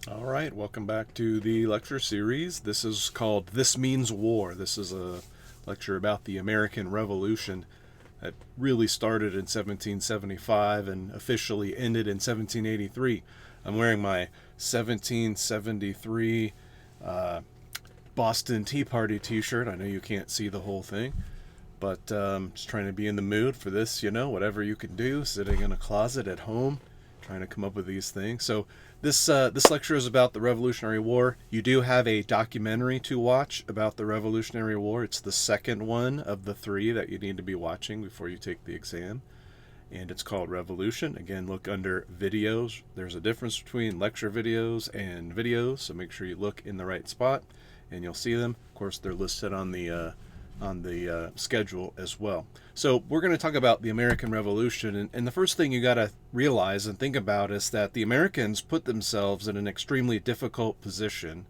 All right, welcome back to the lecture series. This is called This Means War. This is a lecture about the American Revolution that really started in 1775 and officially ended in 1783. I'm wearing my 1773 Boston Tea Party t-shirt. I know you can't see the whole thing, but just trying to be in the mood for this, whatever you can do, sitting in a closet at home, trying to come up with these things. So this lecture is about the Revolutionary War. You do have a documentary to watch about the Revolutionary War. It's the second one of the three that you need to be watching before you take the exam, and it's called Revolution. Again, look under videos. There's a difference between lecture videos and videos, so make sure you look in the right spot, and you'll see them. Of course, they're listed on the schedule as well. So we're going to talk about the American Revolution, and the first thing you got to realize and think about is that the Americans put themselves in an extremely difficult position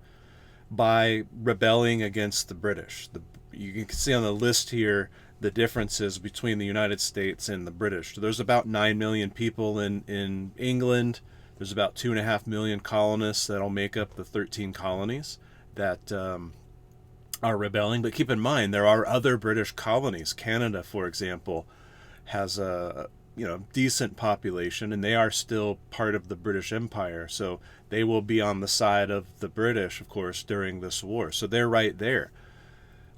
by rebelling against the British. You can see on the list here the differences between the United States and the British. So there's about 9 million people in England. There's about 2.5 million colonists that'll make up the 13 colonies that are rebelling. But keep in mind, there are other British colonies. Canada, for example, has a decent population, and they are still part of the British Empire. So they will be on the side of the British, of course, during this war. So they're right there.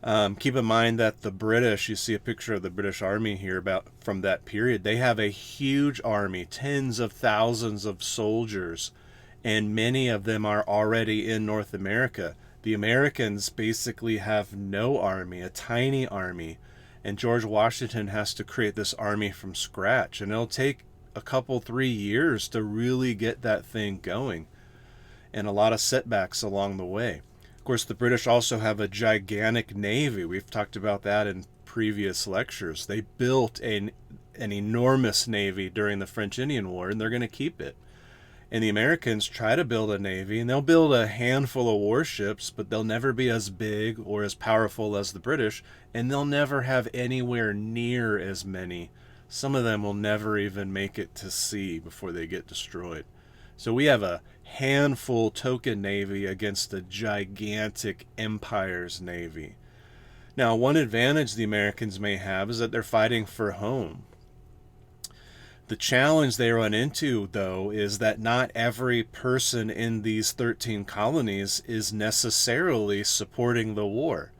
Keep in mind that the British, you see a picture of the British Army here about from that period. They have a huge army, tens of thousands of soldiers, and many of them are already in North America. The Americans basically have no army, a tiny army, and George Washington has to create this army from scratch, and it'll take a couple, 3 years to really get that thing going, and a lot of setbacks along the way. Of course, the British also have a gigantic navy. We've talked about that in previous lectures. They built an enormous navy during the French Indian War, and they're going to keep it. And the Americans try to build a navy, and they'll build a handful of warships, but they'll never be as big or as powerful as the British, and they'll never have anywhere near as many. Some of them will never even make it to sea before they get destroyed. So we have a handful token navy against a gigantic empire's navy. Now, one advantage the Americans may have is that they're fighting for home. The challenge they run into, though, is that not every person in these 13 colonies is necessarily supporting the war.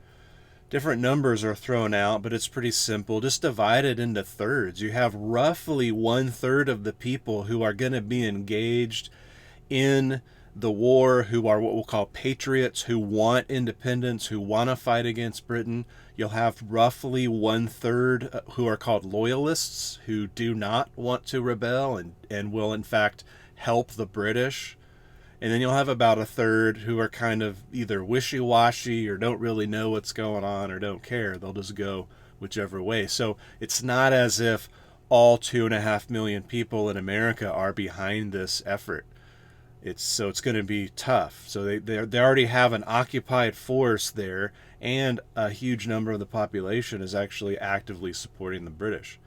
Different numbers are thrown out, but it's pretty simple. Just divide it into thirds. You have roughly 1/3 of the people who are going to be engaged in the war, who are what we'll call patriots, who want independence, who want to fight against Britain. You'll have roughly 1/3 who are called loyalists, who do not want to rebel and will in fact help the British. And then you'll have about 1/3 who are kind of either wishy-washy or don't really know what's going on or don't care. They'll just go whichever way. So it's not as if all 2.5 million people in America are behind this effort. It's going to be tough. So they already have an occupied force there, and a huge number of the population is actually actively supporting the British.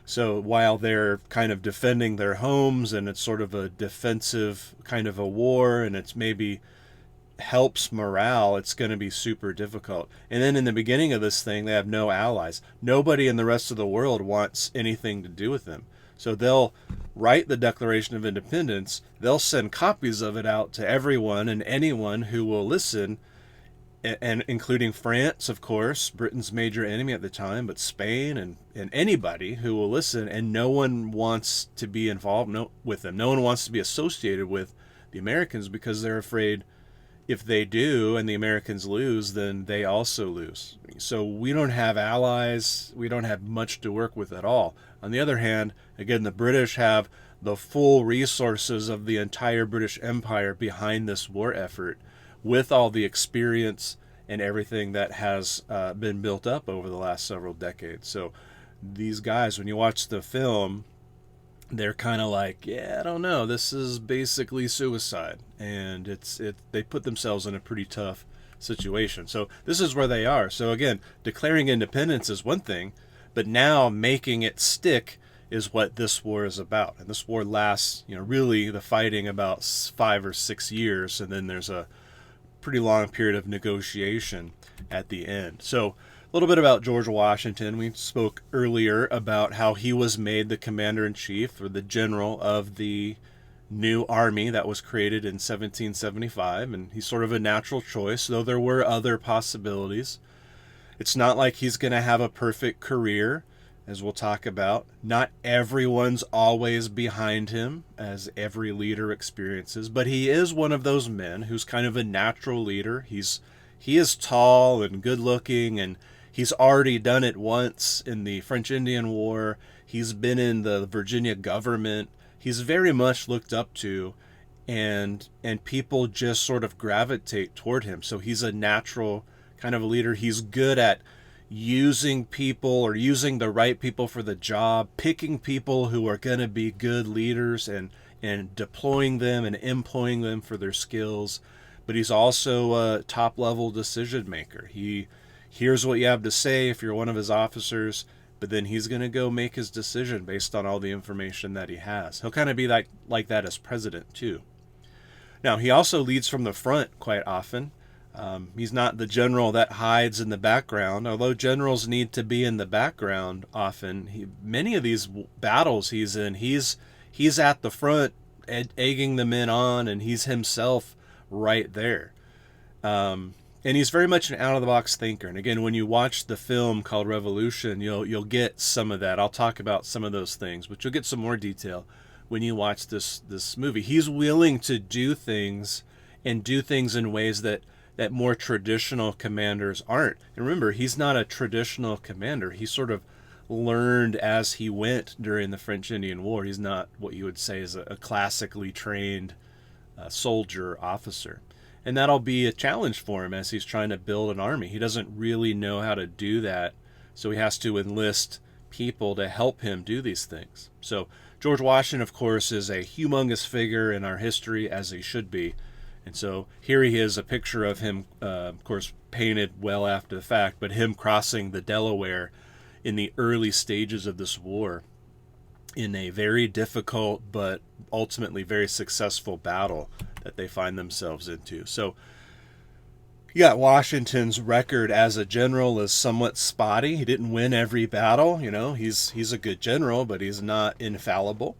So while they're kind of defending their homes, and it's sort of a defensive kind of a war, and it's maybe helps morale, it's going to be super difficult. And then in the beginning of this thing, they have no allies. Nobody in the rest of the world wants anything to do with them. So they'll write the Declaration of Independence, they'll send copies of it out to everyone and anyone who will listen, and including France, of course, Britain's major enemy at the time, but Spain and anybody who will listen, and no one wants to be involved with them. No one wants to be associated with the Americans because they're afraid if they do and the Americans lose, then they also lose. So we don't have allies. We don't have much to work with at all. On the other hand, again, the British have the full resources of the entire British Empire behind this war effort, with all the experience and everything that has been built up over the last several decades. So these guys, when you watch the film, they're kind of like, yeah, I don't know, this is basically suicide, and they put themselves in a pretty tough situation. So this is where they are. So again, declaring independence is one thing, but now making it stick is what this war is about. And this war lasts, really the fighting about 5 or 6 years, and then there's a pretty long period of negotiation at the end. So a little bit about George Washington. We spoke earlier about how he was made the commander-in-chief, or the general of the new army that was created in 1775, and he's sort of a natural choice, though there were other possibilities. It's not like he's going to have a perfect career, as we'll talk about. Not everyone's always behind him, as every leader experiences, but he is one of those men who's kind of a natural leader. He is tall and good looking, and he's already done it once in the French Indian War. He's been in the Virginia government. He's very much looked up to, and people just sort of gravitate toward him. So he's a natural kind of a leader. He's good at using people, or using the right people for the job, picking people who are going to be good leaders, and deploying them and employing them for their skills. But he's also a top level decision maker. He hears what you have to say if you're one of his officers, but then he's going to go make his decision based on all the information that he has. He'll kind of be like that as president too. Now, he also leads from the front quite often. He's not the general that hides in the background, although generals need to be in the background often. Many of these battles he's in, he's at the front, egging the men on, and he's himself right there. And he's very much an out-of-the-box thinker. And again, when you watch the film called Revolution, you'll get some of that. I'll talk about some of those things, but you'll get some more detail when you watch this movie. He's willing to do things, and do things in ways that more traditional commanders aren't. And remember, he's not a traditional commander. He sort of learned as he went during the French Indian War. He's not what you would say is a classically trained soldier officer. And that'll be a challenge for him as he's trying to build an army. He doesn't really know how to do that, so he has to enlist people to help him do these things. So George Washington, of course, is a humongous figure in our history, as he should be. And so here he is, a picture of him, of course, painted well after the fact, but him crossing the Delaware in the early stages of this war in a very difficult but ultimately very successful battle that they find themselves into. So, yeah, Washington's record as a general is somewhat spotty. He didn't win every battle. He's a good general, but he's not infallible.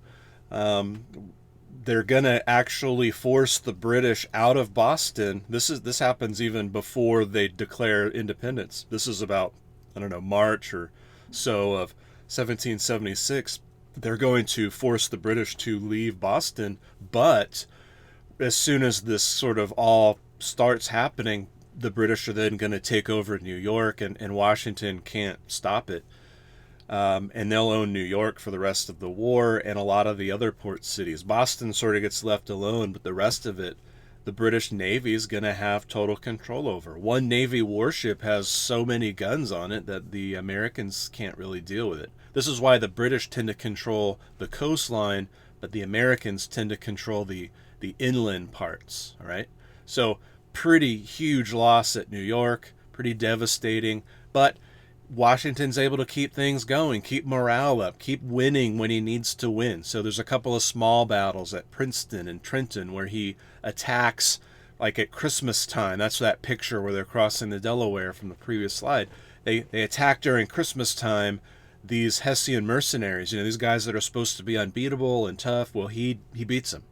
They're going to actually force the British out of Boston. This happens even before they declare independence. This is about, March or so of 1776. They're going to force the British to leave Boston, but as soon as this sort of all starts happening, the British are then going to take over New York, and Washington can't stop it. And they'll own New York for the rest of the war, and a lot of the other port cities. Boston sort of gets left alone, but the rest of it, the British Navy is going to have total control over. One Navy warship has so many guns on it that the Americans can't really deal with it. This is why the British tend to control the coastline, but the Americans tend to control the inland parts, all right? So pretty huge loss at New York, pretty devastating, but Washington's able to keep things going, keep morale up, keep winning when he needs to win. So there's a couple of small battles at Princeton and Trenton where he attacks, like at Christmas time. That's that picture where they're crossing the Delaware from the previous slide. They attack during Christmas time these Hessian mercenaries, these guys that are supposed to be unbeatable and tough. Well, he beats them.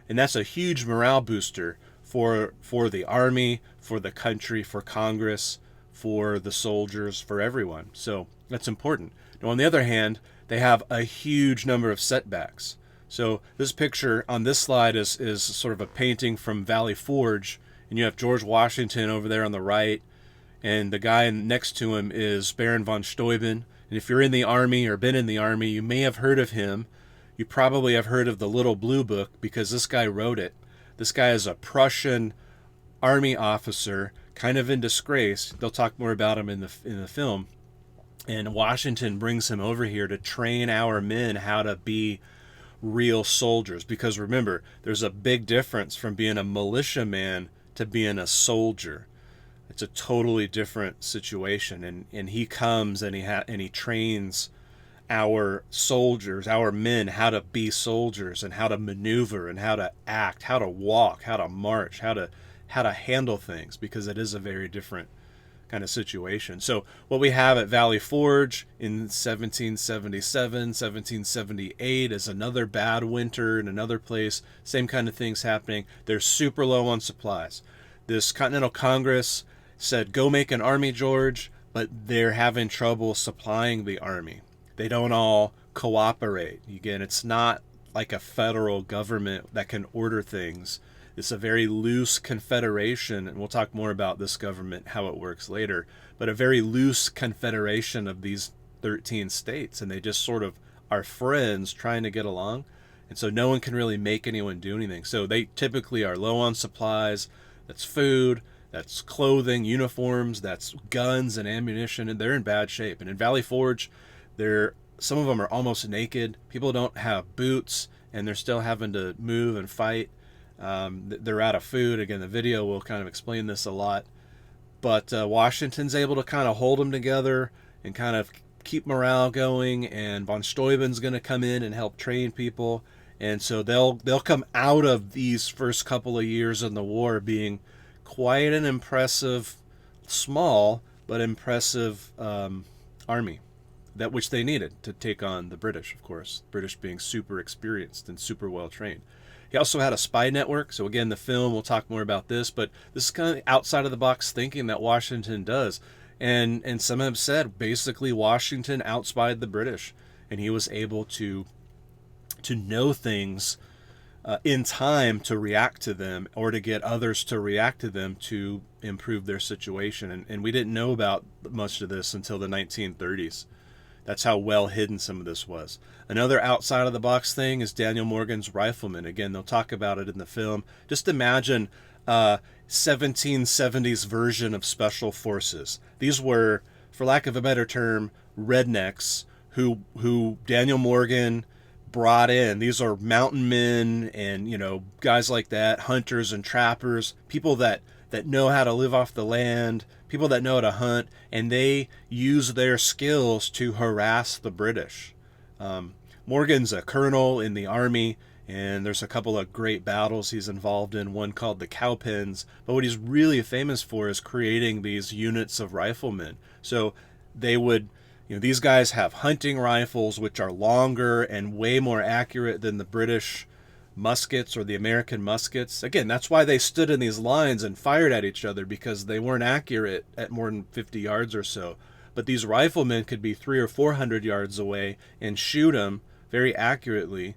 And that's a huge morale booster for the army, for the country, for Congress, for the soldiers, for everyone. So that's important. Now, on the other hand, they have a huge number of setbacks. So this picture on this slide is sort of a painting from Valley Forge, and you have George Washington over there on the right, and the guy next to him is Baron von Steuben. And if you're in the army or been in the army, you may have heard of him. You probably have heard of the Little Blue Book because this guy wrote it. This guy is a Prussian army officer, kind of in disgrace. They'll talk more about him in the film. And Washington brings him over here to train our men how to be real soldiers. Because remember, there's a big difference from being a militiaman to being a soldier. It's a totally different situation. And he comes and he trains our soldiers, our men, how to be soldiers and how to maneuver and how to act, how to walk, how to march, how to handle things, because it is a very different kind of situation. So what we have at Valley Forge in 1777, 1778 is another bad winter in another place. Same kind of things happening. They're super low on supplies. This Continental Congress said, go make an army, George, but they're having trouble supplying the army. They don't all cooperate. Again, it's not like a federal government that can order things. It's a very loose confederation, and we'll talk more about this government, how it works later, but a very loose confederation of these 13 states, and they just sort of are friends trying to get along, and so no one can really make anyone do anything. So they typically are low on supplies. That's food, that's clothing, uniforms, that's guns and ammunition, and they're in bad shape. And in Valley Forge, some of them are almost naked. People don't have boots, and they're still having to move and fight. They're out of food. Again, the video will kind of explain this a lot. But Washington's able to kind of hold them together and kind of keep morale going. And von Steuben's going to come in and help train people. And so they'll come out of these first couple of years in the war being quite an impressive, small but impressive army, that which they needed to take on the British, of course. British being super experienced and super well trained. He also had a spy network. So again, the film, we'll talk more about this, but this is kind of outside of the box thinking that Washington does. And some have said basically Washington outspied the British, and he was able to know things in time to react to them, or to get others to react to them to improve their situation. And we didn't know about much of this until the 1930s. That's how well hidden some of this was. Another outside of the box thing is Daniel Morgan's riflemen. Again, they'll talk about it in the film. Just imagine 1770s version of special forces. These were, for lack of a better term, rednecks who Daniel Morgan brought in. These are mountain men and, guys like that, hunters and trappers, people that know how to live off the land, people that know how to hunt, and they use their skills to harass the British. Morgan's a colonel in the army, and there's a couple of great battles he's involved in, one called the Cowpens. But what he's really famous for is creating these units of riflemen. So they would, these guys have hunting rifles, which are longer and way more accurate than the British muskets or the American muskets. Again, that's why they stood in these lines and fired at each other, because they weren't accurate at more than 50 yards or so. But these riflemen could be 300 or 400 yards away and shoot them very accurately,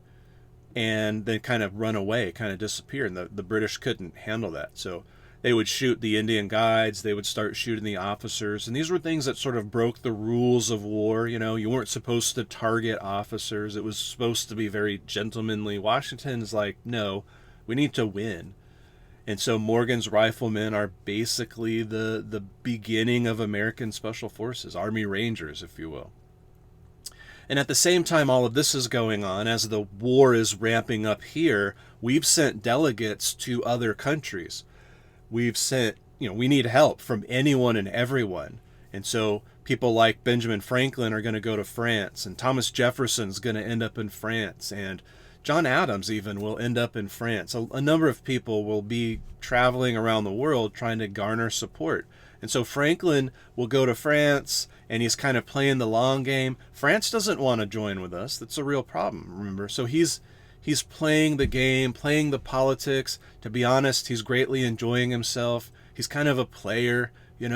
and then kind of run away, kind of disappear. And the British couldn't handle that. So they would shoot the Indian guides, they would start shooting the officers. And these were things that sort of broke the rules of war. You weren't supposed to target officers. It was supposed to be very gentlemanly. Washington's like, no, we need to win. And so Morgan's riflemen are basically the beginning of American Special Forces, Army Rangers, if you will. And at the same time all of this is going on, as the war is ramping up here, we've sent delegates to other countries. We've sent, we need help from anyone and everyone. And so people like Benjamin Franklin are going to go to France, and Thomas Jefferson's going to end up in France, and John Adams even will end up in France. A number of people will be traveling around the world trying to garner support. And so Franklin will go to France, and he's kind of playing the long game. France doesn't want to join with us. That's a real problem, remember? So he's playing the game, playing the politics. To be honest, he's greatly enjoying himself. He's kind of a player. He's a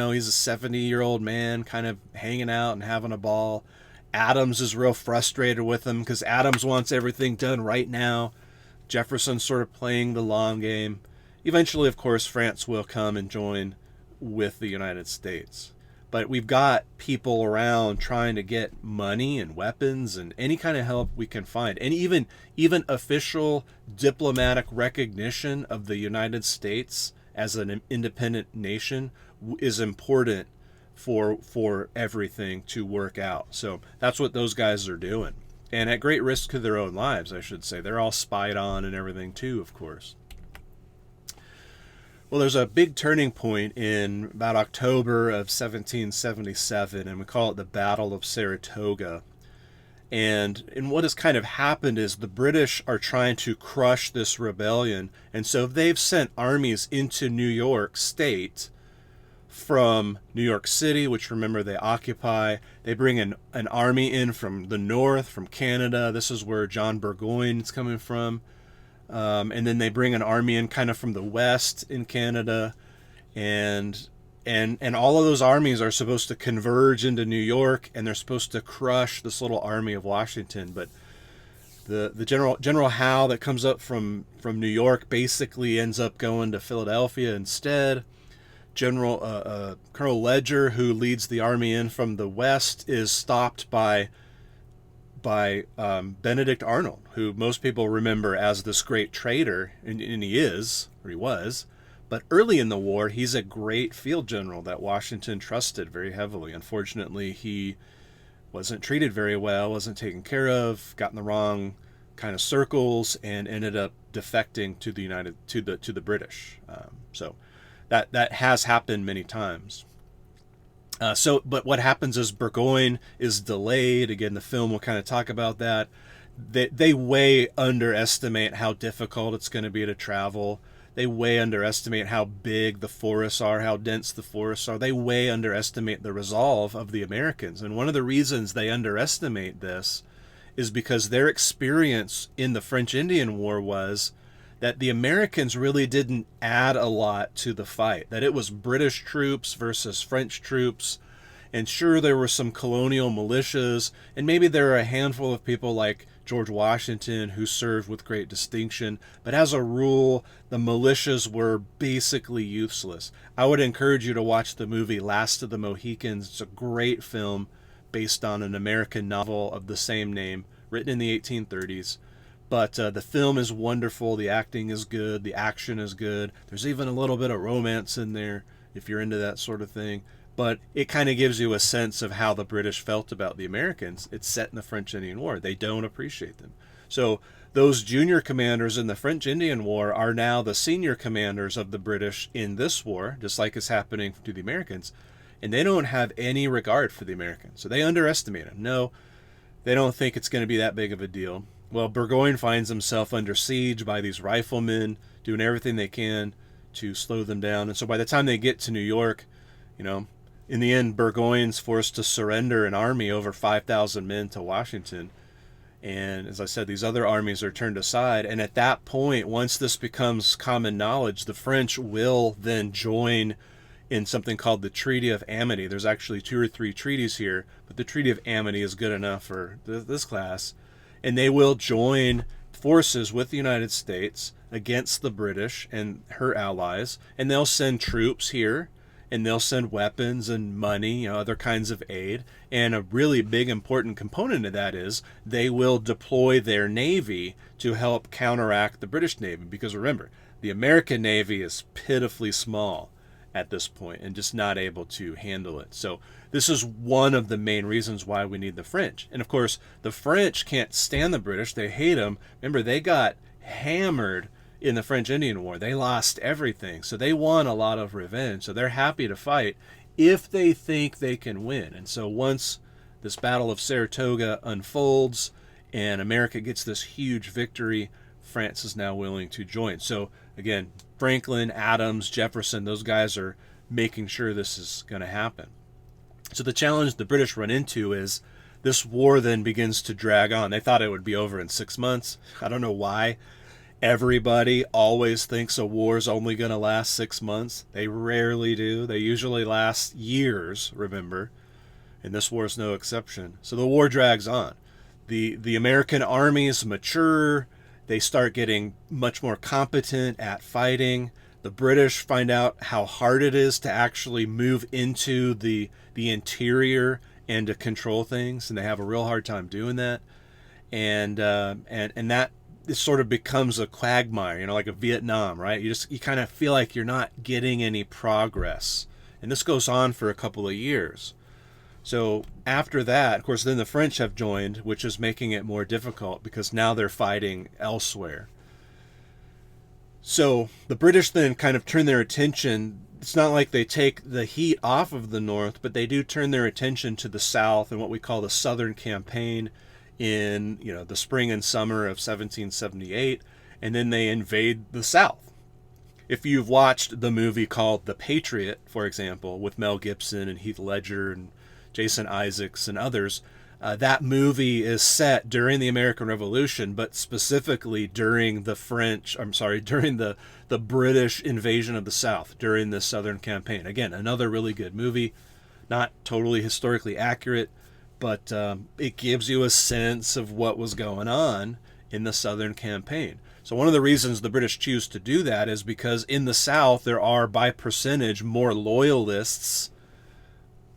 70-year-old man kind of hanging out and having a ball. Adams is real frustrated with him because Adams wants everything done right now. Jefferson's sort of playing the long game. Eventually, of course, France will come and join with the United States. But we've got people around trying to get money and weapons and any kind of help we can find. And even official diplomatic recognition of the United States as an independent nation is important for everything to work out. So that's what those guys are doing. And at great risk to their own lives, I should say. They're all spied on and everything too, of course. Well, there's a big turning point in about October of 1777, and we call it the Battle of Saratoga. And what has kind of happened is the British are trying to crush this rebellion. And so they've sent armies into New York State from New York City, which remember they occupy. They bring an army in from the north, from Canada. This is where John Burgoyne is coming from. And then they bring an army in kind of from the west in Canada. And all of those armies are supposed to converge into New York, and they're supposed to crush this little army of Washington. But the General Howe that comes up from New York basically ends up going to Philadelphia instead. Colonel Ledger, who leads the army in from the west, is stopped by Benedict Arnold, who most people remember as this great traitor, and he is, or he was. But early in the war, he's a great field general that Washington trusted very heavily. Unfortunately, he wasn't treated very well, wasn't taken care of, got in the wrong kind of circles, and ended up defecting to the British. So that has happened many times. But what happens is Burgoyne is delayed. Again, the film will kind of talk about that. They way underestimate how difficult it's going to be to travel. They way underestimate how big the forests are, how dense the forests are. They way underestimate the resolve of the Americans. And one of the reasons they underestimate this is because their experience in the French Indian War was that the Americans really didn't add a lot to the fight, that it was British troops versus French troops. And sure, there were some colonial militias, and maybe there are a handful of people like George Washington who served with great distinction, but as a rule, the militias were basically useless. I would encourage you to watch the movie Last of the Mohicans. It's a great film based on an American novel of the same name, written in the 1830s. But the film is wonderful, the acting is good, the action is good. There's even a little bit of romance in there, if you're into that sort of thing. But it kind of gives you a sense of how the British felt about the Americans. It's set in the French Indian War. They don't appreciate them. So those junior commanders in the French Indian War are now the senior commanders of the British in this war, just like is happening to the Americans. And they don't have any regard for the Americans. So they underestimate them. No, they don't think it's going to be that big of a deal. Well, Burgoyne finds himself under siege by these riflemen doing everything they can to slow them down. And so by the time they get to New York, in the end, Burgoyne's forced to surrender an army over 5,000 men to Washington. And as I said, these other armies are turned aside. And at that point, once this becomes common knowledge, the French will then join in something called the Treaty of Amity. There's actually 2 or 3 treaties here, but the Treaty of Amity is good enough for this class. And they will join forces with the United States against the British and her allies. And they'll send troops here. And they'll send weapons and money, other kinds of aid. And a really big important component of that is they will deploy their Navy to help counteract the British Navy. Because remember, the American Navy is pitifully small at this point and just not able to handle it. So this is one of the main reasons why we need the French. And of course, the French can't stand the British. They hate them. Remember, they got hammered in the French Indian War. They lost everything. So they want a lot of revenge. So they're happy to fight if they think they can win. And so once this Battle of Saratoga unfolds and America gets this huge victory, France is now willing to join. So again, Franklin, Adams, Jefferson, those guys are making sure this is going to happen. So the challenge the British run into is this war then begins to drag on. They thought it would be over in 6 months. I don't know why. Everybody always thinks a war's only going to last 6 months. They rarely do. They usually last years, remember. And this war is no exception. So the war drags on. The American armies mature. They start getting much more competent at fighting. The British find out how hard it is to actually move into the interior and to control things. And they have a real hard time doing that. And that it sort of becomes a quagmire, like a Vietnam, right? You kind of feel like you're not getting any progress. And this goes on for a couple of years. So after that, of course, then the French have joined, which is making it more difficult because now they're fighting elsewhere. So the British then kind of turn their attention. It's not like they take the heat off of the North, but they do turn their attention to the South and what we call the Southern Campaign in, the spring and summer of 1778, and then they invade the South. If you've watched the movie called The Patriot, for example, with Mel Gibson and Heath Ledger and Jason Isaacs and others, that movie is set during the American Revolution, but specifically during during the British invasion of the South, during the Southern Campaign. Again, another really good movie, not totally historically accurate, but it gives you a sense of what was going on in the Southern Campaign. So one of the reasons the British choose to do that is because in the South there are, by percentage, more loyalists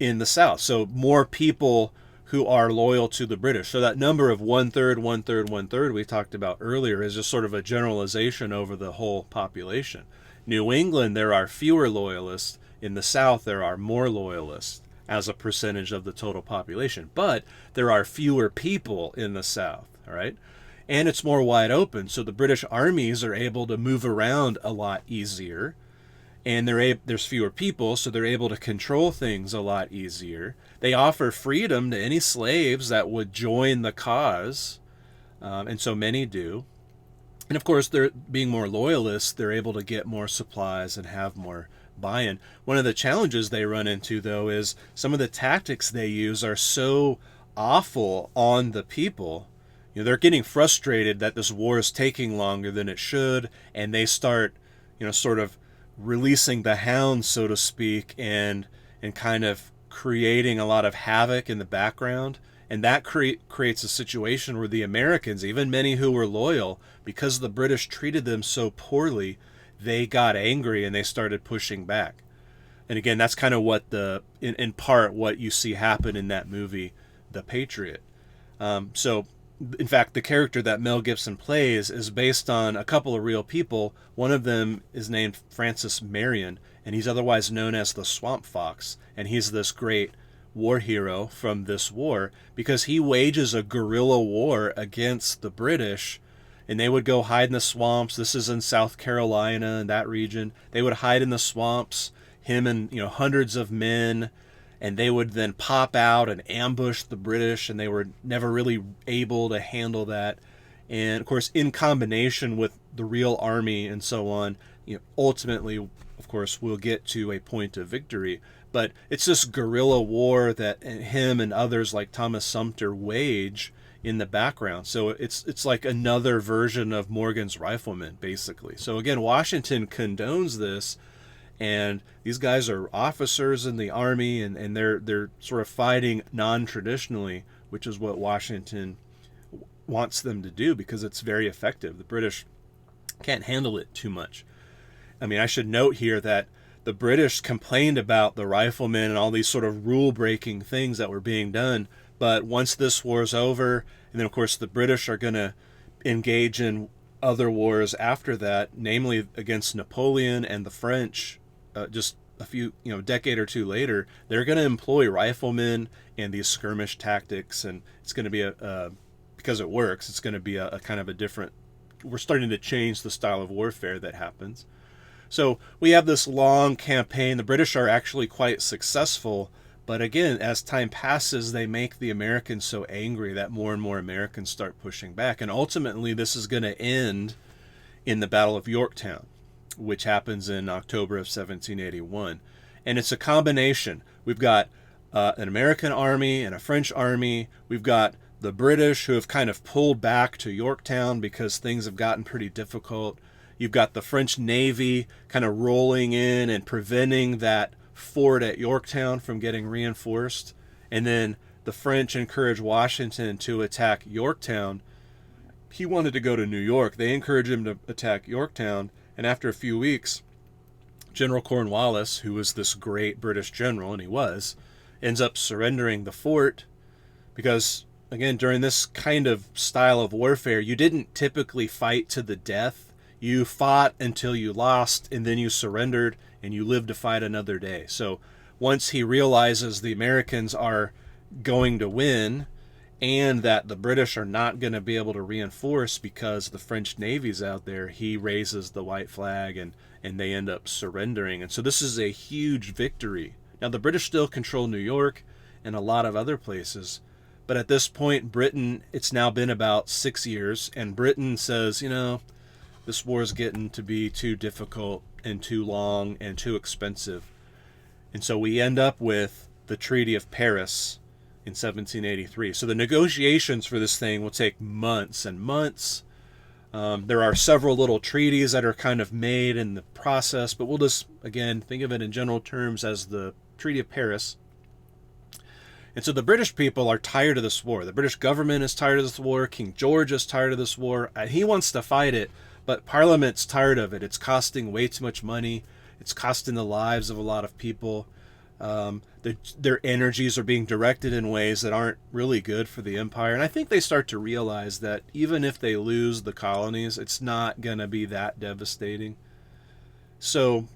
in the South. So more people who are loyal to the British. So that number of 1/3, 1/3, 1/3 we talked about earlier is just sort of a generalization over the whole population. New England, there are fewer loyalists. In the South, there are more loyalists as a percentage of the total population. But there are fewer people in the South, all right? And it's more wide open, so the British armies are able to move around a lot easier, and there's fewer people, so they're able to control things a lot easier. They offer freedom to any slaves that would join the cause, and so many do. And of course, they're being more loyalists, they're able to get more supplies and have more buy-in. One of the challenges they run into, though, is some of the tactics they use are so awful on the people. They're getting frustrated that this war is taking longer than it should, and they start, sort of releasing the hounds, so to speak, and kind of creating a lot of havoc in the background. And that creates a situation where the Americans, even many who were loyal, because the British treated them so poorly, they got angry and they started pushing back. And again, that's kind of what in part what you see happen in that movie, The Patriot. So in fact, the character that Mel Gibson plays is based on a couple of real people. One of them is named Francis Marion, and he's otherwise known as the Swamp Fox. And he's this great war hero from this war because he wages a guerrilla war against the British, and they would go hide in the swamps. This is in South Carolina, in that region. They would hide in the swamps, him and hundreds of men, and they would then pop out and ambush the British, and they were never really able to handle that. And of course, in combination with the real army and so on, ultimately, of course, we'll get to a point of victory. But it's this guerrilla war that him and others like Thomas Sumter wage in the background. So it's like another version of Morgan's Riflemen, basically. So again, Washington condones this, and these guys are officers in the army, and they're sort of fighting non-traditionally, which is what Washington wants them to do because it's very effective. The British can't handle it too much. I mean, I should note here that the British complained about the riflemen and all these sort of rule-breaking things that were being done, but once this war's over, and then of course the British are going to engage in other wars after that, namely against Napoleon and the French, just a few, decade or two later, they're going to employ riflemen and these skirmish tactics, and it's going to be because it works, it's going to be a kind of a different, we're starting to change the style of warfare that happens. So we have this long campaign. The British are actually quite successful, but again, as time passes, they make the Americans so angry that more and more Americans start pushing back, and ultimately this is going to end in the Battle of Yorktown, which happens in October of 1781. And it's a combination. We've got an American army and a French army. We've got the British who have kind of pulled back to Yorktown because things have gotten pretty difficult. You've got the French Navy kind of rolling in and preventing that fort at Yorktown from getting reinforced. And then the French encourage Washington to attack Yorktown. He wanted to go to New York. They encouraged him to attack Yorktown. And after a few weeks, General Cornwallis, who was this great British general, and he was, ends up surrendering the fort because, again, during this kind of style of warfare, you didn't typically fight to the death. You fought until you lost, and then you surrendered, and you lived to fight another day. So once he realizes the Americans are going to win and that the British are not going to be able to reinforce because the French Navy's out there, he raises the white flag, and they end up surrendering. And so this is a huge victory. Now, the British still control New York and a lot of other places, But at this point, Britain, it's now been about 6 years, and Britain says, this war is getting to be too difficult and too long and too expensive. And so we end up with the Treaty of Paris in 1783. So the negotiations for this thing will take months and months. There are several little treaties that are kind of made in the process, but we'll just, again, think of it in general terms as the Treaty of Paris. And so the British people are tired of this war. The British government is tired of this war. King George is tired of this war. He wants to fight it, but Parliament's tired of it. It's costing way too much money. It's costing the lives of a lot of people. Their energies are being directed in ways that aren't really good for the empire. And I think they start to realize that even if they lose the colonies, it's not going to be that devastating. So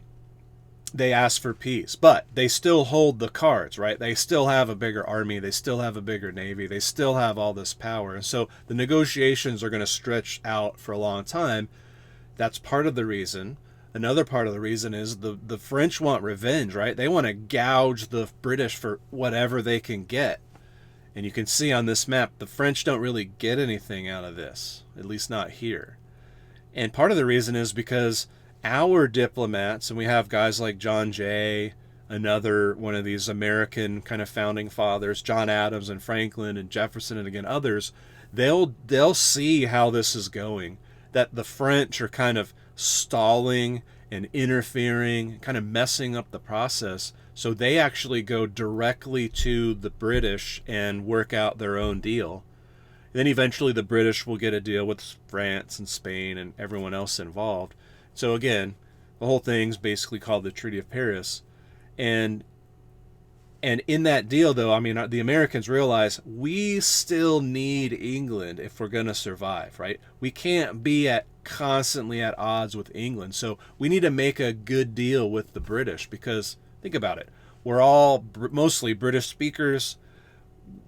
they ask for peace, but they still hold the cards, right? They still have a bigger army. They still have a bigger navy. They still have all this power. And so the negotiations are going to stretch out for a long time. That's part of the reason. Another part of the reason is the French want revenge, right? They want to gouge the British for whatever they can get. And you can see on this map, the French don't really get anything out of this, at least not here. And part of the reason is because our diplomats, and we have guys like John Jay, another one of these American kind of founding fathers, John Adams and Franklin and Jefferson and again others, they'll see how this is going, that the French are kind of stalling and interfering, kind of messing up the process. So they actually go directly to the British and work out their own deal. And then eventually the British will get a deal with France and Spain and everyone else involved. So again, the whole thing's basically called the Treaty of Paris. And in that deal, though, I mean, the Americans realize we still need England if we're going to survive, right? We can't be constantly at odds with England. So we need to make a good deal with the British because, think about it, we're all mostly British speakers.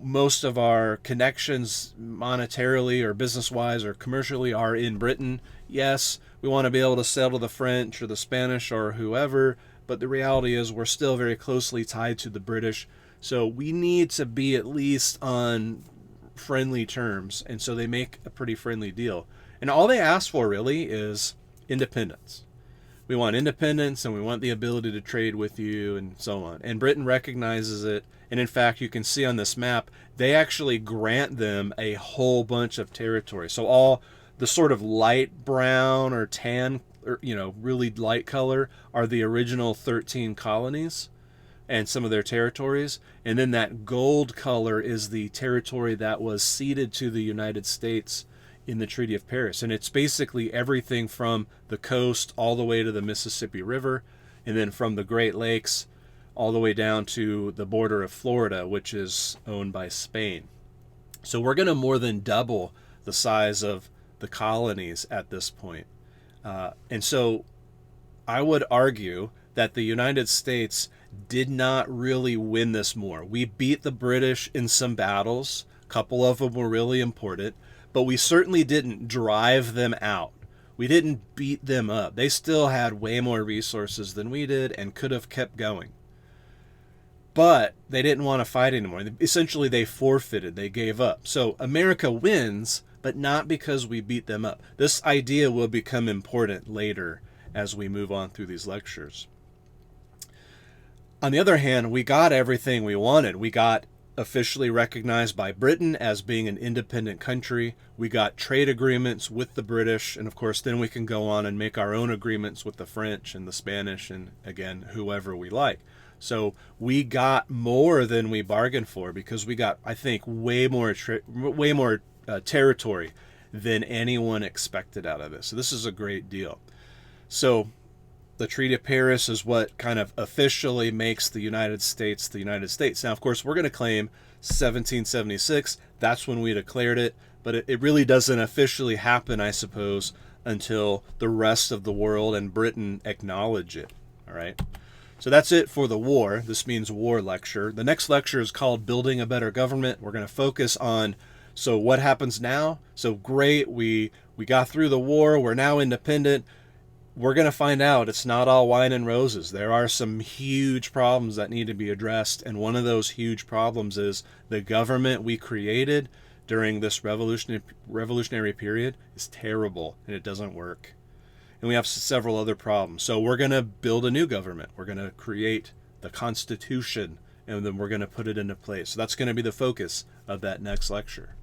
Most of our connections monetarily or business-wise or commercially are in Britain. Yes, we want to be able to settle the French or the Spanish or whoever, but the reality is we're still very closely tied to the British. So we need to be at least on friendly terms. And so they make a pretty friendly deal. And all they ask for really is independence. We want independence and we want the ability to trade with you and so on. And Britain recognizes it. And in fact, you can see on this map, they actually grant them a whole bunch of territory. So all the sort of light brown or tan, or, really light color are the original 13 colonies and some of their territories. And then that gold color is the territory that was ceded to the United States in the Treaty of Paris. And it's basically everything from the coast all the way to the Mississippi River, and then from the Great Lakes all the way down to the border of Florida, which is owned by Spain. So we're going to more than double the size of the colonies at this point. And so I would argue that the United States did not really win this war. We beat the British in some battles. A couple of them were really important, but we certainly didn't drive them out. We didn't beat them up. They still had way more resources than we did and could have kept going. But they didn't want to fight anymore. Essentially, they forfeited. They gave up. So America wins, but not because we beat them up. This idea will become important later as we move on through these lectures. On the other hand, we got everything we wanted. We got officially recognized by Britain as being an independent country. We got trade agreements with the British, and of course then we can go on and make our own agreements with the French and the Spanish and, again, whoever we like. So we got more than we bargained for because we got, I think, way more territory than anyone expected out of this. So this is a great deal. So the Treaty of Paris is what kind of officially makes the United States the United States. Now, of course, we're going to claim 1776. That's when we declared it. But it really doesn't officially happen, I suppose, until the rest of the world and Britain acknowledge it. All right. So that's it for the war. This means war lecture. The next lecture is called Building a Better Government. We're going to focus on, so what happens now? So great, we got through the war. We're now independent. we're going to find out it's not all wine and roses. There are some huge problems that need to be addressed, and one of those huge problems is the government we created during this revolutionary period is terrible, and it doesn't work. And we have several other problems. So we're going to build a new government. We're going to create the Constitution, and then we're going to put it into place. So that's going to be the focus of that next lecture.